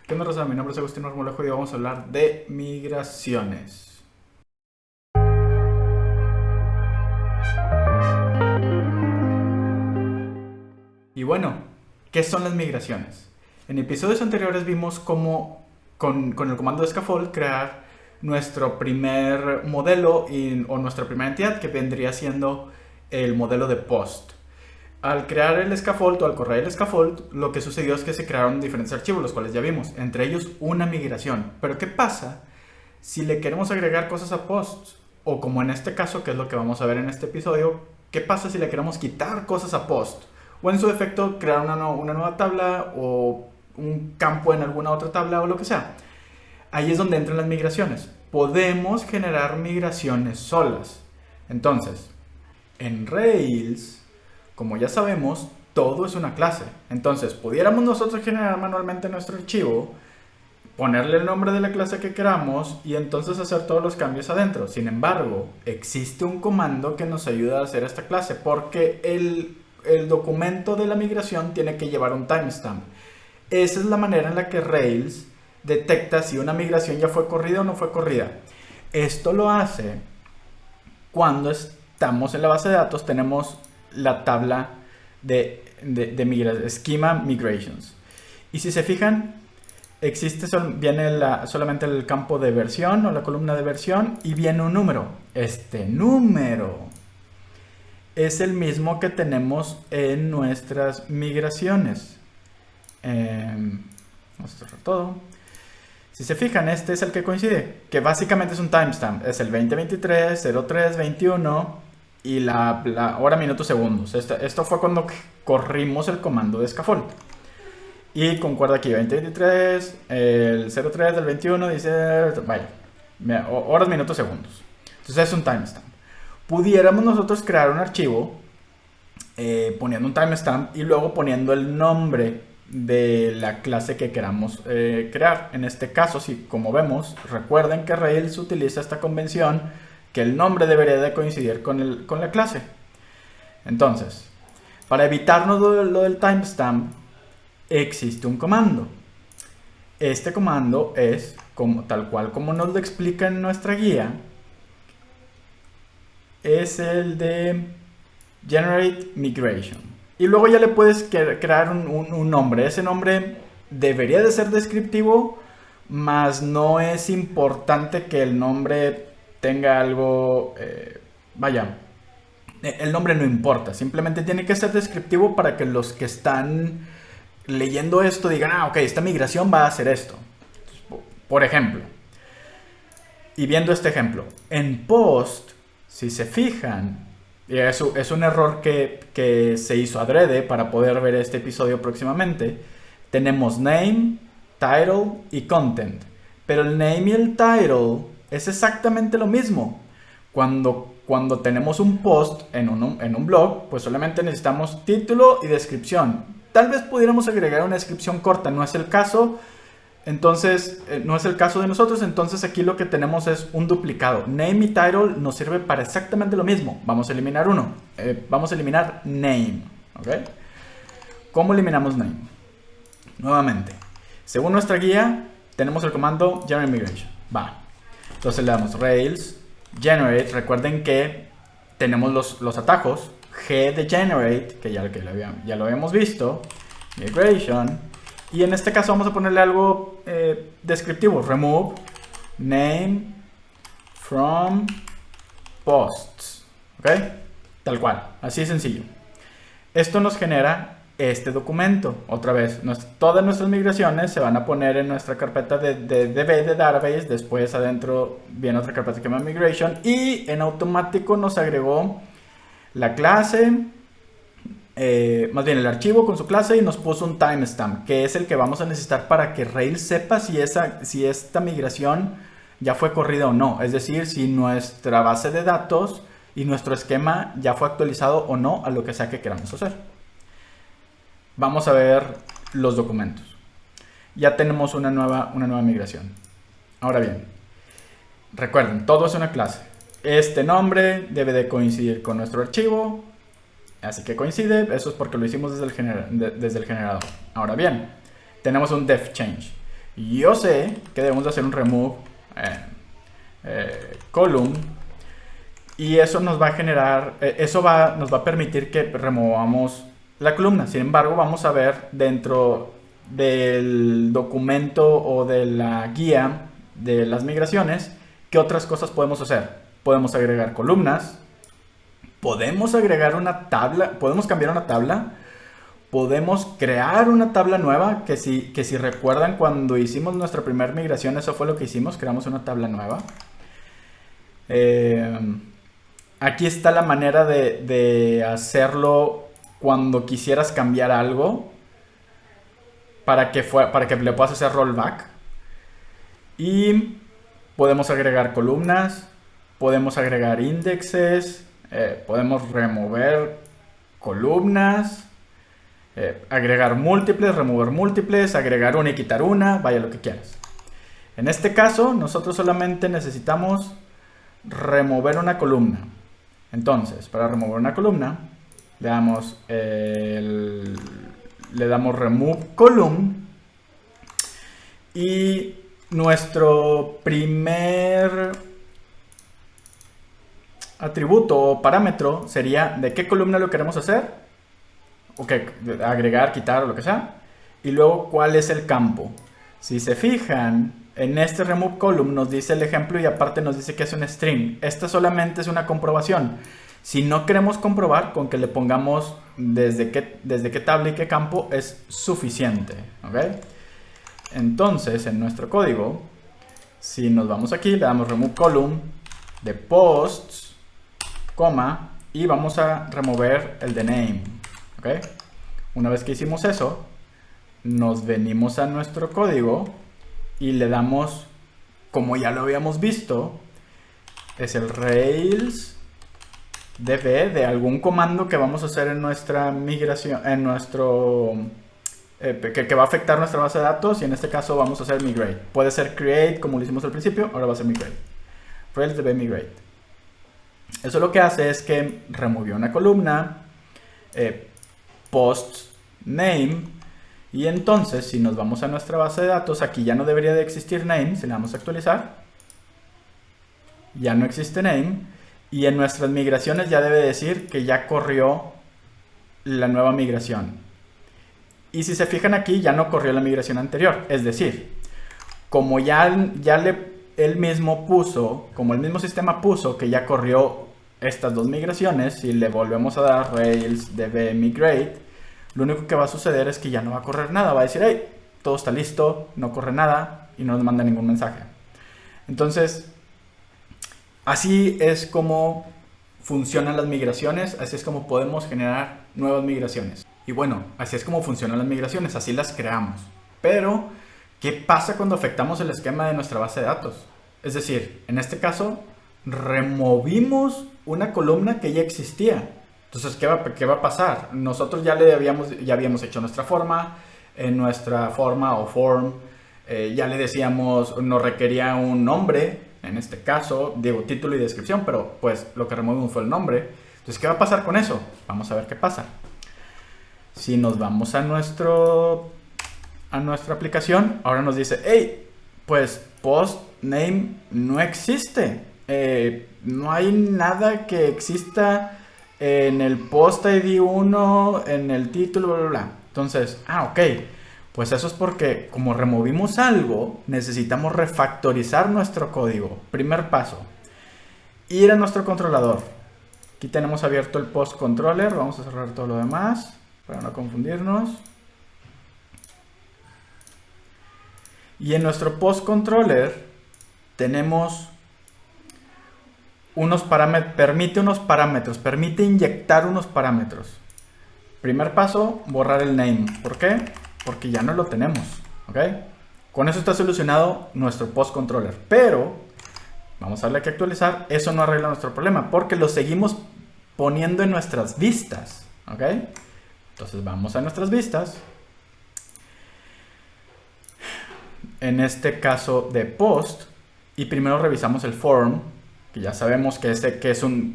¿Qué onda, raza? Mi nombre es Agustín Marmolejo y vamos a hablar de migraciones. Y bueno, ¿qué son las migraciones? En episodios anteriores vimos cómo con el comando de scaffold crear nuestro primer modelo o nuestra primera entidad, que vendría siendo el modelo de post. Al crear el scaffold o al correr el scaffold, lo que sucedió es que se crearon diferentes archivos, los cuales ya vimos, entre ellos una migración. Pero ¿qué pasa si le queremos agregar cosas a posts? O como en este caso, que es lo que vamos a ver en este episodio, ¿qué pasa si le queremos quitar cosas a post? O en su defecto, crear una nueva tabla o un campo en alguna otra tabla o lo que sea. Ahí es donde entran las migraciones. Podemos generar migraciones solas. Entonces, en Rails, como ya sabemos, todo es una clase. Entonces, pudiéramos nosotros generar manualmente nuestro archivo, ponerle el nombre de la clase que queramos y entonces hacer todos los cambios adentro. Sin embargo, existe un comando que nos ayuda a hacer esta clase porque el documento de la migración tiene que llevar un timestamp. Esa es la manera en la que Rails detecta si una migración ya fue corrida o no fue corrida. Esto lo hace cuando estamos en la base de datos, tenemos la tabla de Schema Migrations. Y si se fijan, viene solamente el campo de versión o la columna de versión y viene un número. Este número es el mismo que tenemos en nuestras migraciones. Vamos a cerrar todo. Si se fijan, este es el que coincide, que básicamente es un timestamp. Es el 2023, 03, 21 y la hora, minutos, segundos. Esto fue cuando corrimos el comando de scaffold. Y concuerda aquí, 2023, el 03 del 21 dice, vaya, horas, minutos, segundos. Entonces es un timestamp. Pudiéramos nosotros crear un archivo poniendo un timestamp y luego poniendo el nombre de la clase que queramos crear. En este caso, si como vemos, recuerden que Rails utiliza esta convención que el nombre debería de coincidir con la clase. Entonces, para evitarnos lo del timestamp, existe un comando. Este comando es tal cual como nos lo explica en nuestra guía, es el de Generate Migration. Y luego ya le puedes crear un nombre. Ese nombre debería de ser descriptivo, mas no es importante que el nombre tenga algo... vaya, el nombre no importa. Simplemente tiene que ser descriptivo para que los que están leyendo esto digan, ah, ok, esta migración va a hacer esto. Por ejemplo, y viendo este ejemplo, en post, si se fijan, y eso es un error que se hizo adrede para poder ver este episodio próximamente. Tenemos name, title y content. Pero el name y el title es exactamente lo mismo. Cuando tenemos un post en un blog, pues solamente necesitamos título y descripción. Tal vez pudiéramos agregar una descripción corta, no es el caso. Entonces, no es el caso de nosotros, entonces aquí lo que tenemos es un duplicado. Name y title nos sirve para exactamente lo mismo. Vamos a eliminar uno. Vamos a eliminar name. ¿Okay? ¿Cómo eliminamos name? Nuevamente, según nuestra guía, tenemos el comando generate migration. Va. Entonces le damos Rails, generate. Recuerden que tenemos los atajos. G de generate, que ya lo habíamos visto. Migration. Y en este caso vamos a ponerle algo descriptivo. Remove name from posts. ¿Ok? Tal cual. Así de sencillo. Esto nos genera este documento. Otra vez, todas nuestras migraciones se van a poner en nuestra carpeta de DB de database. Después adentro viene otra carpeta que se llama migration. Y en automático nos agregó la clase. Más bien el archivo con su clase y nos puso un timestamp, que es el que vamos a necesitar para que Rails sepa si esta migración ya fue corrida o no. Es decir, si nuestra base de datos y nuestro esquema ya fue actualizado o no a lo que sea que queramos hacer. Vamos a ver los documentos. Ya tenemos una nueva migración. Ahora bien, recuerden, todo es una clase. Este nombre debe de coincidir con nuestro archivo. Así que coincide, eso es porque lo hicimos desde el generador. Ahora bien, tenemos un def change. yo sé que debemos de hacer un remove column, y eso nos va a generar, nos va a permitir que removamos la columna. Sin embargo, vamos a ver dentro del documento o de la guía de las migraciones qué otras cosas podemos hacer. Podemos agregar columnas, podemos agregar una tabla, podemos cambiar una tabla, podemos crear una tabla nueva, que si recuerdan, cuando hicimos nuestra primera migración, eso fue lo que hicimos, creamos una tabla nueva. Aquí está la manera de hacerlo cuando quisieras cambiar algo para que le puedas hacer rollback. Y podemos agregar columnas, podemos agregar índices, podemos remover columnas, agregar múltiples, remover múltiples, agregar una y quitar una, vaya lo que quieras. En este caso, nosotros solamente necesitamos remover una columna. Entonces, para remover una columna, le damos remove column, y nuestro primer atributo o parámetro sería de qué columna lo queremos hacer, o que agregar, quitar o lo que sea, y luego cuál es el campo. Si se fijan, en este remove column nos dice el ejemplo y aparte nos dice que es un string. Esta solamente es una comprobación. Si no queremos comprobar, con que le pongamos desde qué tabla y qué campo es suficiente, ¿ok? Entonces, en nuestro código, si nos vamos aquí, le damos remove column de posts, coma, y vamos a remover el de name, ¿ok? Una vez que hicimos eso, nos venimos a nuestro código y le damos, como ya lo habíamos visto, es el Rails db de algún comando que vamos a hacer en nuestra migración, en nuestro que va a afectar nuestra base de datos, y en este caso vamos a hacer migrate. Puede ser create como lo hicimos al principio, ahora va a ser migrate. Rails db migrate. Eso lo que hace es que removió una columna, post name. Y entonces, si nos vamos a nuestra base de datos, aquí ya no debería de existir name. Si le damos a actualizar, ya no existe name. Y en nuestras migraciones ya debe decir que ya corrió la nueva migración. Y si se fijan aquí, ya no corrió la migración anterior. Es decir, como él mismo puso, como el mismo sistema puso que ya corrió estas dos migraciones, y le volvemos a dar Rails db migrate, lo único que va a suceder es que ya no va a correr nada. Va a decir, hey, todo está listo, no corre nada, y no nos manda ningún mensaje. Entonces, así es como funcionan las migraciones, así es como podemos generar nuevas migraciones. Y bueno, así es como funcionan las migraciones, así las creamos. Pero, ¿qué pasa cuando afectamos el esquema de nuestra base de datos? Es decir, en este caso, removimos una columna que ya existía. Entonces, ¿qué va a pasar? Nosotros ya habíamos hecho nuestra forma. En nuestra forma o form, ya le decíamos, nos requería un nombre. En este caso, digo título y descripción, pero pues lo que removimos fue el nombre. Entonces, ¿qué va a pasar con eso? Vamos a ver qué pasa. Si nos vamos a nuestra aplicación, ahora nos dice, hey, pues post name no existe. No hay nada que exista en el post ID 1, en el título, bla, bla, bla. Entonces, ok, pues eso es porque como removimos algo, necesitamos refactorizar nuestro código. Primer paso, ir a nuestro controlador. Aquí tenemos abierto el post controller, vamos a cerrar todo lo demás para no confundirnos. Y en nuestro post controller tenemos permite inyectar unos parámetros. Primer paso, borrar el name. ¿Por qué? Porque ya no lo tenemos, ¿ok? Con eso está solucionado nuestro post controller. Pero, vamos a darle que actualizar, eso no arregla nuestro problema, porque lo seguimos poniendo en nuestras vistas, ¿ok? Entonces vamos a nuestras vistas. En este caso de post, y primero revisamos el form, que ya sabemos que es un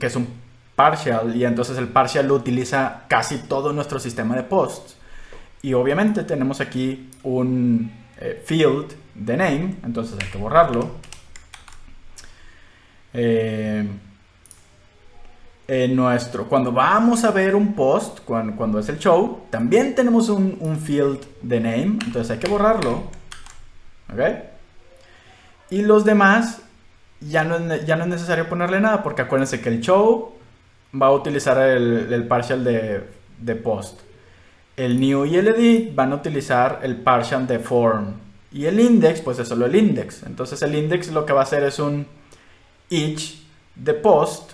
partial, y entonces el partial lo utiliza casi todo nuestro sistema de posts. Y obviamente tenemos aquí un field de name, entonces hay que borrarlo. Cuando vamos a ver un post, cuando es el show, también tenemos un field de name, entonces hay que borrarlo. ¿Ok? Y los demás ya no es necesario ponerle nada, porque acuérdense que el show va a utilizar el partial de post. El new y el edit van a utilizar el partial de form. Y el index, pues es solo el index. Entonces el index lo que va a hacer es un each de post.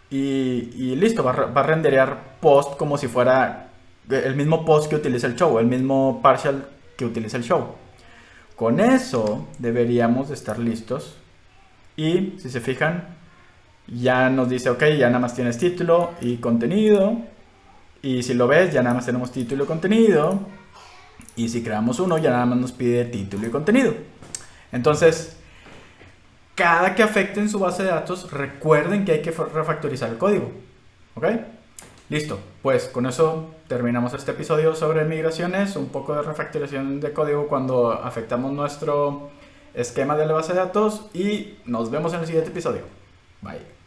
Y listo, va a renderear post como si fuera el mismo post que utiliza el show, el mismo partial que utiliza el show. Con eso deberíamos estar listos. Y si se fijan, ya nos dice, ok, ya nada más tienes título y contenido. Y si lo ves, ya nada más tenemos título y contenido. Y si creamos uno, ya nada más nos pide título y contenido. Entonces, cada que afecten su base de datos, recuerden que hay que refactorizar el código. ¿Ok? Listo. Pues con eso terminamos este episodio sobre migraciones. Un poco de refactorización de código cuando afectamos nuestro esquema de la base de datos. Y nos vemos en el siguiente episodio. Bye.